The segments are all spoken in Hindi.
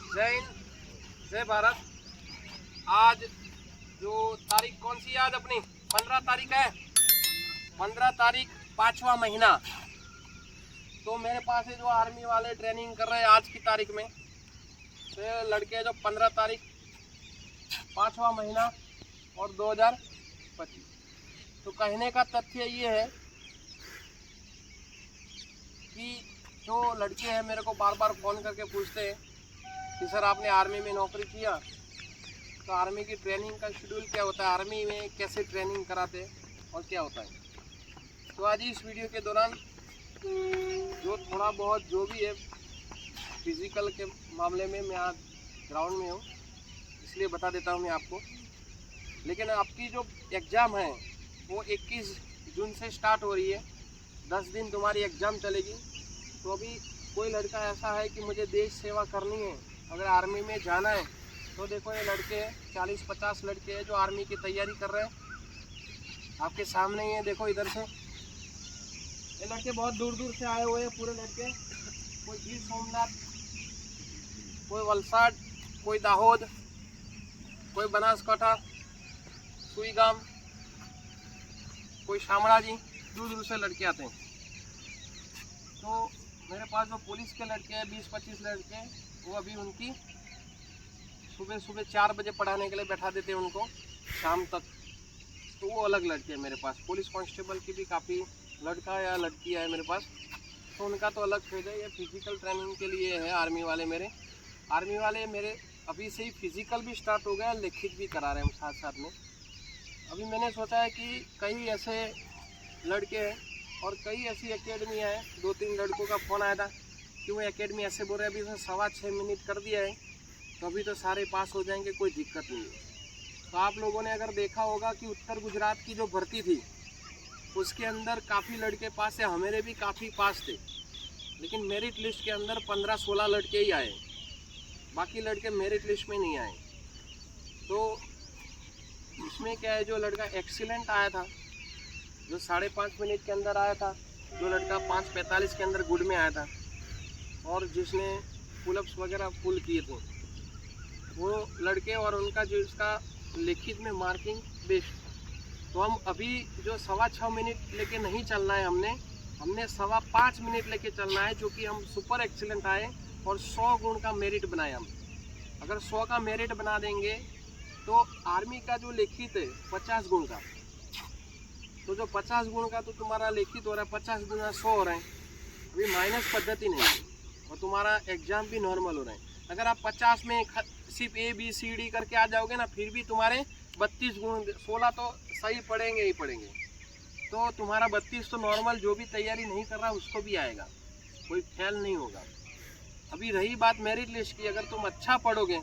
जय हिंद, जय भारत। आज जो तारीख कौन सी है आज अपनी 15 तारीख है। 15 तारीख 5वां महीना। तो मेरे पास है जो आर्मी वाले ट्रेनिंग कर रहे हैं आज की तारीख में, तो लड़के जो 15 तारीख 5वां महीना और 2025। तो कहने का तथ्य ये है कि जो लड़के हैं मेरे को बार बार फ़ोन करके पूछते हैं कि सर आपने आर्मी में नौकरी किया तो आर्मी की ट्रेनिंग का शेड्यूल क्या होता है, आर्मी में कैसे ट्रेनिंग कराते हैं और क्या होता है। तो आज इस वीडियो के दौरान जो थोड़ा बहुत जो भी है फिज़िकल के मामले में मैं आज ग्राउंड में हूँ इसलिए बता देता हूँ मैं आपको। लेकिन आपकी जो एग्ज़ाम है वो 21 जून से स्टार्ट हो रही है, 10 दिन तुम्हारी एग्ज़ाम चलेगी। तो अभी कोई लड़का ऐसा है कि मुझे देश सेवा करनी है, अगर आर्मी में जाना है, तो देखो ये लड़के 40-50 लड़के हैं जो आर्मी की तैयारी कर रहे हैं। आपके सामने ही है, देखो इधर से ये लड़के बहुत दूर दूर से आए हुए हैं पूरे लड़के। कोई गिर सोमनाथ, कोई वलसाड, कोई दाहोद, कोई बनासकाठा, सुईगाम, कोई शामड़ाजी, दूर दूर से लड़के आते हैं। तो मेरे पास जो पुलिस के लड़के हैं 20-25 लड़के, वो अभी उनकी सुबह सुबह 4 बजे पढ़ाने के लिए बैठा देते हैं उनको शाम तक। तो वो अलग लड़के हैं मेरे पास। पुलिस कांस्टेबल की भी काफ़ी लड़का या लड़कियाँ है मेरे पास, तो उनका तो अलग फेज है। ये फिजिकल ट्रेनिंग के लिए है आर्मी वाले मेरे अभी से ही फिजिकल भी स्टार्ट हो गया, लिखित भी करा रहे हैं हम साथ साथ में। अभी मैंने सोचा है कि कई ऐसे लड़के हैं और कई ऐसी एकेडमियाँ हैं, 2-3 लड़कों का फ़ोन आया था कि वो एकेडमी ऐसे बोल रहे हैं अभी तो 6.25 मिनट कर दिया है तो अभी तो सारे पास हो जाएंगे, कोई दिक्कत नहीं है। तो आप लोगों ने अगर देखा होगा कि उत्तर गुजरात की जो भर्ती थी उसके अंदर काफ़ी लड़के पास है, हमारे भी काफ़ी पास थे, लेकिन मेरिट लिस्ट के अंदर 15-16 लड़के ही आए, बाकी लड़के मेरिट लिस्ट में नहीं आए। तो इसमें क्या है, जो लड़का एक्सीलेंट आया था, जो 5.5 मिनट के अंदर आया था, जो लड़का 5:45 के अंदर गुड में आया था और जिसने पुलअप्स वगैरह फुल किए थे, वो लड़के और उनका जो इसका लिखित में मार्किंग बेस्ट। तो हम अभी जो 6.25 मिनट लेके नहीं चलना है, हमने 5.25 मिनट लेके चलना है, जो कि हम सुपर एक्सीलेंट आए और 100 गुण का मेरिट बनाए। हम अगर 100 का मेरिट बना देंगे तो आर्मी का जो लिखित है 50 गुण का, तो जो 50 गुण का तो तुम्हारा लिखित हो रहा है, 50 गुना 100 हो रहे हैं। अभी माइनस पद्धति नहीं है और तुम्हारा एग्ज़ाम भी नॉर्मल हो रहा है। अगर आप 50 में सिर्फ ABCD करके आ जाओगे ना, फिर भी तुम्हारे 32 गुण, 16 तो सही पढ़ेंगे ही पढ़ेंगे, तो तुम्हारा 32 तो नॉर्मल जो भी तैयारी नहीं कर रहा उसको भी आएगा, कोई फेल नहीं होगा। अभी रही बात मेरिट लिस्ट की, अगर तुम अच्छा पढ़ोगे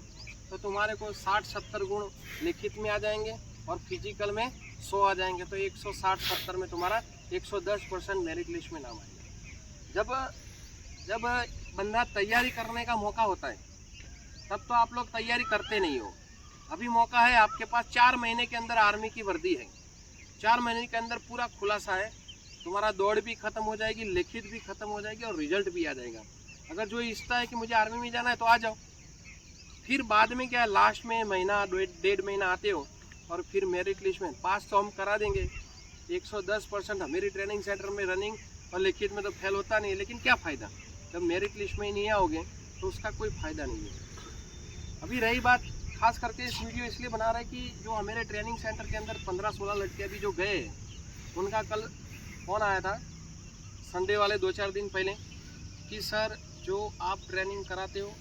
तो तुम्हारे को 60-70 गुण लिखित में आ जाएंगे और फिजिकल में 100 आ जाएंगे, तो 160-70 में तुम्हारा 110% मेरिट लिस्ट में नाम आएगा। जब बंदा तैयारी करने का मौका होता है तब तो आप लोग तैयारी करते नहीं हो। अभी मौका है आपके पास, 4 महीने के अंदर आर्मी की वर्दी है, 4 महीने के अंदर पूरा खुलासा है, तुम्हारा दौड़ भी खत्म हो जाएगी, लिखित भी खत्म हो जाएगी और रिजल्ट भी आ जाएगा। अगर जो इच्छा है कि मुझे आर्मी में जाना है तो आ जाओ। फिर बाद में क्या है, लास्ट में महीना 1.5 महीना आते हो और फिर मेरिट लिस्ट में पास तो हम करा देंगे 110%। हमारी ट्रेनिंग सेंटर में रनिंग और लिखित में तो फेल होता नहीं है, लेकिन क्या फ़ायदा जब मेरिट लिस्ट में ही नहीं आओगे, तो उसका कोई फ़ायदा नहीं है। अभी रही बात, खास करके इस वीडियो इसलिए बना रहे कि जो हमारे ट्रेनिंग सेंटर के अंदर 15-16 लड़के अभी जो गए, उनका कल फ़ोन आया था संडे वाले 2-4 दिन पहले कि सर जो आप ट्रेनिंग कराते हो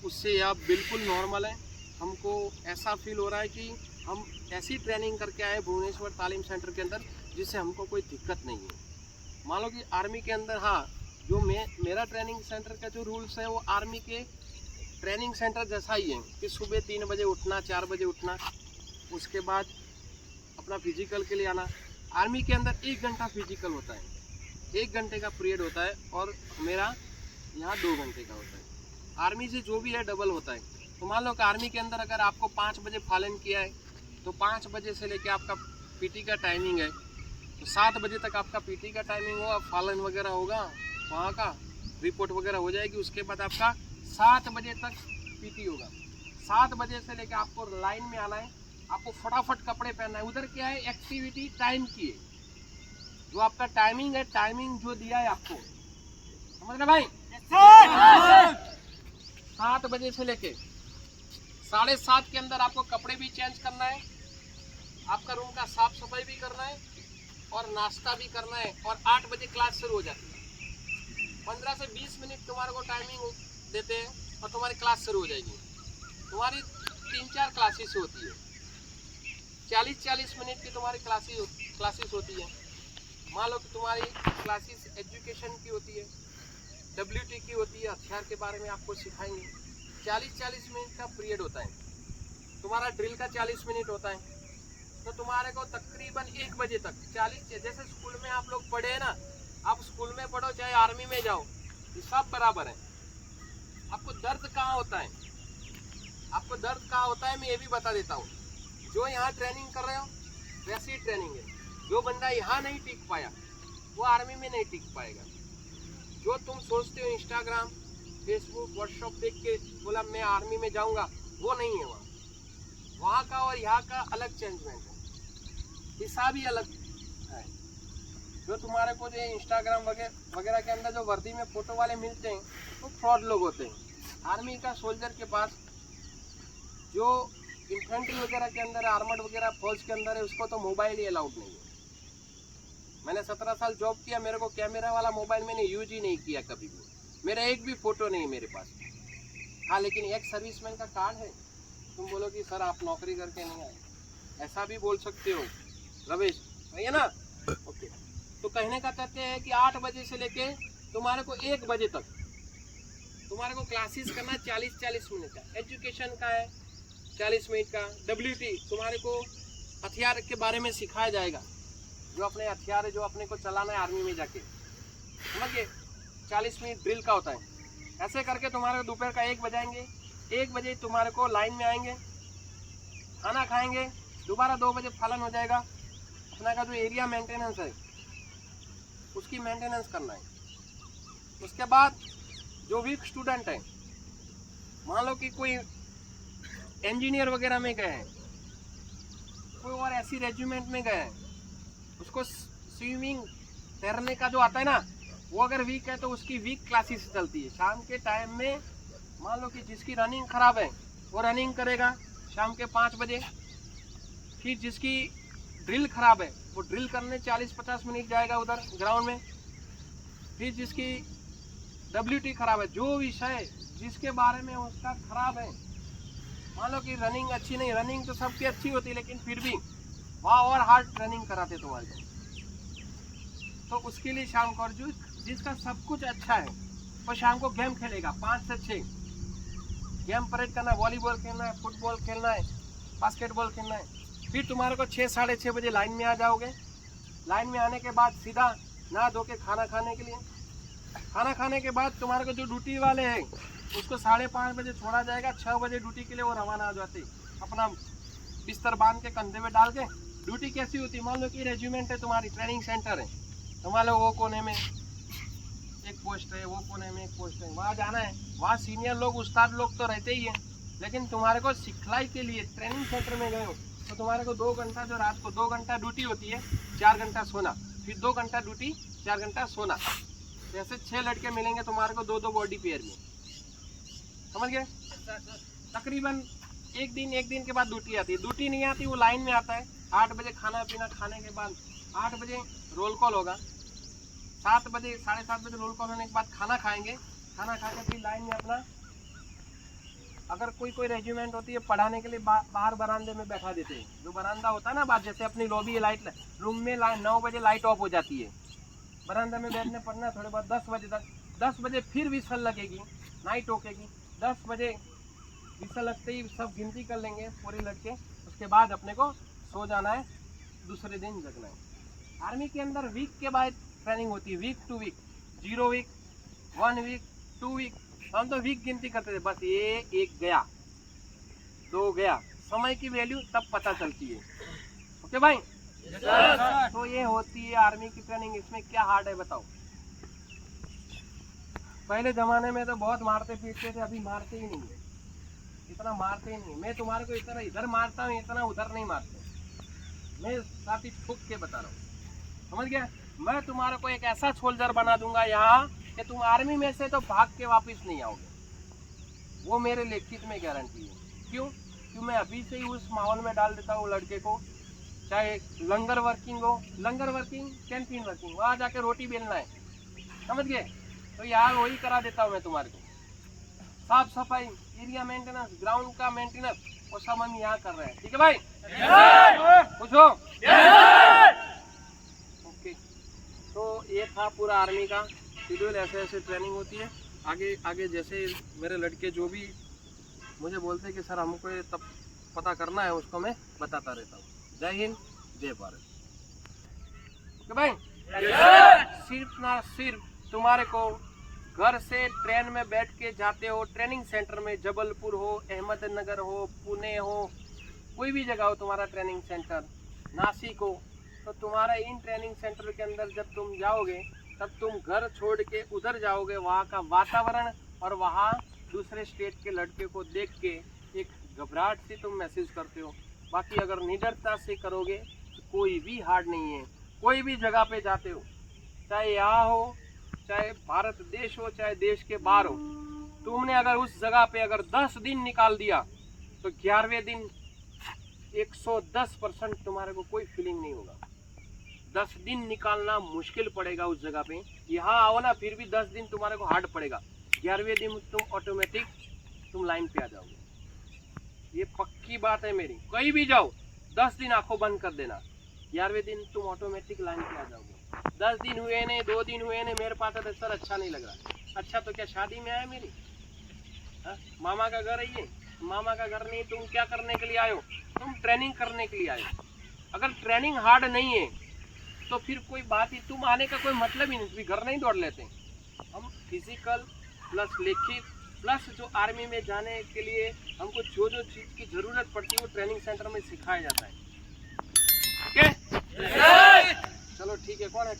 उससे आप बिल्कुल नॉर्मल हैं, हमको ऐसा फील हो रहा है कि हम ऐसी ट्रेनिंग करके आए भुवनेश्वर तालीम सेंटर के अंदर जिससे हमको कोई दिक्कत नहीं है। मान लो कि आर्मी के अंदर, हाँ, जो मेरा ट्रेनिंग सेंटर का जो रूल्स है वो आर्मी के ट्रेनिंग सेंटर जैसा ही है कि सुबह 3 बजे उठना, 4 बजे उठना, उसके बाद अपना फिजिकल के लिए आना। आर्मी के अंदर 1 घंटा फिजिकल होता है, 1 घंटे का पीरियड होता है और मेरा यहाँ 2 घंटे का होता है। आर्मी से जो भी है डबल होता है। तो मान लो कि आर्मी के अंदर अगर आपको 5 बजे फालन किया है तो 5 बजे से लेके आपका PT का टाइमिंग है, तो 7 बजे तक आपका PT का टाइमिंग होगा, फालन वगैरह होगा, वहाँ का रिपोर्ट वगैरह हो जाएगी। उसके बाद आपका 7 बजे तक पीटी होगा। 7 बजे से लेकर आपको लाइन में आना है, आपको फटाफट कपड़े पहनना है। उधर क्या है, एक्टिविटी टाइम की है, जो आपका टाइमिंग है, टाइमिंग जो दिया है आपको, समझ रहे भाई? 7 बजे से लेके 7:30 के अंदर आपको कपड़े भी चेंज करना है, आपका रूम का साफ सफाई भी करना है और नाश्ता भी करना है। और 8 बजे क्लास शुरू हो जाती है। 15 से 20 मिनट तुम्हारे को टाइमिंग देते हैं और तुम्हारी क्लास शुरू हो जाएगी। तुम्हारी 3-4 क्लासेस होती है, 40-40 मिनट की तुम्हारी क्लासेस होती है। मान लो कि तुम्हारी क्लासेस एजुकेशन की होती है, WT की होती है, हथियार के बारे में आपको सिखाएंगे। 40-40 मिनट का पीरियड होता है। तुम्हारा ड्रिल का 40 मिनट होता है, तो तुम्हारे को तकरीबन 1 बजे तक 40, जैसे स्कूल में आप लोग पढ़े हैं ना, आप स्कूल में पढ़ो चाहे आर्मी में जाओ, ये सब बराबर है। आपको दर्द कहाँ होता है, आपको दर्द कहाँ होता है मैं ये भी बता देता हूँ। जो यहाँ ट्रेनिंग कर रहे हो वैसी ही ट्रेनिंग है। जो बंदा यहाँ नहीं टिक पाया वो आर्मी में नहीं टिक पाएगा। जो तुम सोचते हो इंस्टाग्राम, फेसबुक, व्हाट्सएप देख के बोला मैं आर्मी में जाऊँगा, वो नहीं है। वहाँ का और यहाँ का अलग चेंजमेंट है, हिसाब ही अलग है। जो तुम्हारे को जो इंस्टाग्राम वगैरह के अंदर जो वर्दी में फोटो वाले मिलते हैं वो फ्रॉड लोग होते हैं। आर्मी का सोल्जर के पास जो इन्फेंट्री वगैरह के अंदर, आर्मर्ड वगैरह फौज के अंदर है, उसको तो मोबाइल ही अलाउड नहीं है। मैंने 17 साल जॉब किया, मेरे को कैमरा वाला मोबाइल मैंने यूज ही नहीं किया कभी भी। मेरा एक भी फोटो नहीं मेरे पास। हाँ, लेकिन एक सर्विसमैन का कार्ड है। तुम बोलो कि सर आप नौकरी करके नहीं आए, ऐसा भी बोल सकते हो रमेश, है ना? ओके, तो कहने का तथ्य है कि 8 बजे से लेके तुम्हारे को 1 बजे तक तुम्हारे को क्लासेस करना 40-40 मिनट का। एजुकेशन का है 40 मिनट का। WT तुम्हारे को हथियार के बारे में सिखाया जाएगा, जो अपने हथियार है जो अपने को चलाना है आर्मी में जाके, समझिए। 40 मिनट ड्रिल का होता है। ऐसे करके तुम्हारे को दोपहर का 1 बजाएंगे। 1 बजे तुम्हारे को लाइन में आएंगे, खाना खाएंगे, दोबारा 2 बजे फलन हो जाएगा। अपना का जो एरिया मेंटेनेंस है उसकी मेंटेनेंस करना है। उसके बाद जो वीक स्टूडेंट है, मान लो कि कोई इंजीनियर वगैरह में गए हैं, कोई और ऐसी रेजिमेंट में गए हैं, उसको स्विमिंग तैरने का जो आता है ना, वो अगर वीक है तो उसकी वीक क्लासेस चलती है। शाम के टाइम में मान लो कि जिसकी रनिंग खराब है वो रनिंग करेगा शाम के 5 बजे। फिर जिसकी ड्रिल खराब है वो ड्रिल करने 40-50 मिनट जाएगा उधर ग्राउंड में। फिर जिसकी WT खराब है, जो विषय जिसके बारे में उसका खराब है, मान लो कि रनिंग अच्छी नहीं, रनिंग तो सबकी अच्छी होती है लेकिन फिर भी वहाँ और हार्ड रनिंग कराते तुम्हारे को, तो उसके लिए शाम को जो जिसका सब कुछ अच्छा है वो शाम को गेम खेलेगा। 5 से 6 गेम परेड करना है, वॉलीबॉल खेलना है, फुटबॉल खेलना है, बास्केटबॉल खेलना है। फिर तुम्हारे को 6-6:30 बजे लाइन में आ जाओगे। लाइन में आने के बाद सीधा नहा धो के खाना खाने के लिए, खाना खाने के बाद तुम्हारे को जो ड्यूटी वाले हैं उसको 5:30 बजे छोड़ा जाएगा। 6 बजे ड्यूटी के लिए वो रवाना हो जाते, अपना बिस्तर बांध के कंधे में डाल के। ड्यूटी कैसी होती है, मान लो कि रेजिमेंट है, तुम्हारी ट्रेनिंग सेंटर है, तो मान लो वो कोने में एक पोस्ट है, वो कोने में एक पोस्ट है, वहाँ जाना है। वहाँ सीनियर लोग, उस्ताद लोग तो रहते ही हैं, लेकिन तुम्हारे को सिखलाई के लिए ट्रेनिंग सेंटर में गए हो तो तुम्हारे को 2 घंटा, जो रात को 2 घंटा ड्यूटी होती है, 4 घंटा सोना, फिर 2 घंटा ड्यूटी, 4 घंटा सोना। जैसे 6 लड़के मिलेंगे तुम्हारे को 2-2 बॉडी पेयर में, समझ गए? तकरीबन एक दिन के बाद ड्यूटी आती है। ड्यूटी नहीं आती, वो लाइन में आता है। 8 बजे खाना पीना खाने के बाद 8 बजे रोल कॉल होगा। 7 बजे 7:30 बजे रोल कॉल होने के बाद खाना खाएंगे। खाना खा के फिर लाइन में अपना, अगर कोई रेजिमेंट होती है पढ़ाने के लिए बाहर बरामदे में बैठा देते हैं। जो बरामदा होता है ना, बात जैसे अपनी लॉबी लाइट रूम में 9 बजे लाइट ऑफ हो जाती है, बरामदा में बैठने पड़ना थोड़े बहुत 10 बजे तक। 10 बजे फिर विसल लगेगी, नाइट होकेगी। 10 बजे विसल लगते ही सब गिनती कर लेंगे पूरे लड़के, उसके बाद अपने को सो जाना है, दूसरे दिन जगना है। आर्मी के अंदर वीक के बाद ट्रेनिंग होती है, week two week, 0 week, 1 week, 2 week. हम तो वीक गिनती करते थे, बस ये 1 गया, 2 गया। समय की वैल्यू तब पता चलती है। ओके भाई? तो ये होती है आर्मी की ट्रेनिंग। इसमें क्या हार्ड है बताओ? पहले जमाने में तो बहुत मारते पीटते थे, अभी मारते ही नहीं है। इतना मारते ही नहीं। मैं तुम्हारे को इतना इधर मारता हूँ, इतना उधर नहीं मारते। मैं साथी ठोक के बता रहा हूँ, समझ गया। मैं तुम्हारे को एक ऐसा सोल्जर बना दूंगा यहाँ कि तुम आर्मी में से तो भाग के वापस नहीं आओगे। वो मेरे लिखित में गारंटी है। क्यों? क्यों मैं अभी से ही उस माहौल में डाल देता हूँ लड़के को। चाहे लंगर वर्किंग हो, लंगर वर्किंग, कैंटीन वर्किंग, वहाँ जाके रोटी बेलना है, समझ गए। तो यहाँ वही करा देता हूँ मैं तुम्हारे को। साफ सफाई, एरिया मेंटेनेंस, ग्राउंड का मेंटेनेंस, वो सब हम यहाँ कर रहे हैं। ठीक है भाई, पूछो। ओके, तो ये था पूरा आर्मी का शेड्यूल। ऐसे ऐसे ट्रेनिंग होती है। आगे आगे जैसे मेरे लड़के जो भी मुझे बोलते हैं कि सर हमको ये तब पता करना है, उसको मैं बताता रहता हूँ। जय हिंद, जय भारत। ओके भाई, सिर्फ ना सिर्फ तुम्हारे को घर से ट्रेन में बैठ के जाते हो ट्रेनिंग सेंटर में, जबलपुर हो, अहमदनगर हो, पुणे हो, कोई भी जगह हो तुम्हारा ट्रेनिंग सेंटर, नासिक हो, तो तुम्हारा इन ट्रेनिंग सेंटर के अंदर जब तुम जाओगे तब तुम घर छोड़ के उधर जाओगे। वहाँ का वातावरण और वहाँ दूसरे स्टेट के लड़के को देख के एक घबराहट से तुम महसूस करते हो। बाकी अगर निडरता से करोगे तो कोई भी हार्ड नहीं है। कोई भी जगह पे जाते हो, चाहे यहाँ हो, चाहे भारत देश हो, चाहे देश के बाहर हो, तुमने अगर उस जगह पे अगर 10 दिन निकाल दिया तो 11वें दिन 110% तुम्हारे को कोई फीलिंग नहीं होगा। 10 दिन निकालना मुश्किल पड़ेगा उस जगह पे। यहाँ आओ ना, फिर भी 10 दिन तुम्हारे को हार्ड पड़ेगा। 11वें दिन तुम ऑटोमेटिक तुम लाइन पे आ जाओगे। ये पक्की बात है मेरी। कहीं भी जाओ 10 दिन आंखों बंद कर देना, 11वें दिन तुम ऑटोमेटिक लाइन पे आ जाओगे। 10 दिन हुए नहीं, 2 दिन हुए नहीं, मेरे पास तो सर अच्छा नहीं लग रहा। अच्छा तो क्या शादी में आया मेरी? हा? मामा का घर है ये? मामा का घर नहीं। तुम क्या करने के लिए आए हो? तुम ट्रेनिंग करने के लिए आए हो। अगर ट्रेनिंग हार्ड नहीं है तो फिर कोई बात ही, तुम आने का कोई मतलब ही नहीं। घर नहीं दौड़ लेते हम। फिजिकल प्लस लिखित प्लस जो आर्मी में जाने के लिए हमको जो जो चीज़ की ज़रूरत पड़ती है वो ट्रेनिंग सेंटर में सिखाया जाता है। ओके, चलो ठीक है। कौन है?